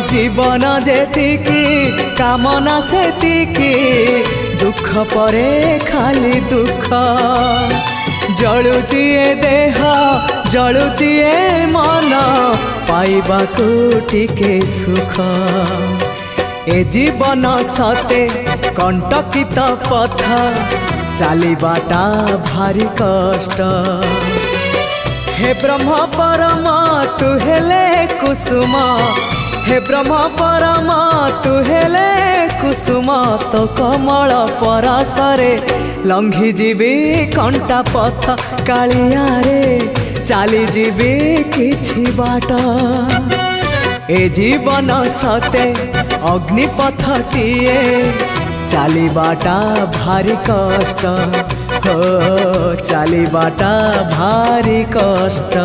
जीवन जेतिकी कामना सेतिकी दुख परे खाली दुख जलुची ए देह जलुची ए मन पाइबाकू टिके सुख ए जीवन सते कंटकित पथ चलिबाटा भारी कष्ट हे ब्रह्म परम तू हेले कुसुम हे ब्रह्म परम तू हेले कुसुम तो कमल परसरे लंघी जीवी कंटा पथ कालिया रे चली जीवी किछि बाट ए जीवन सते अग्निपथटिए चलिबाटा भारी कष्ट हो चलिबाटा भारी कष्ट।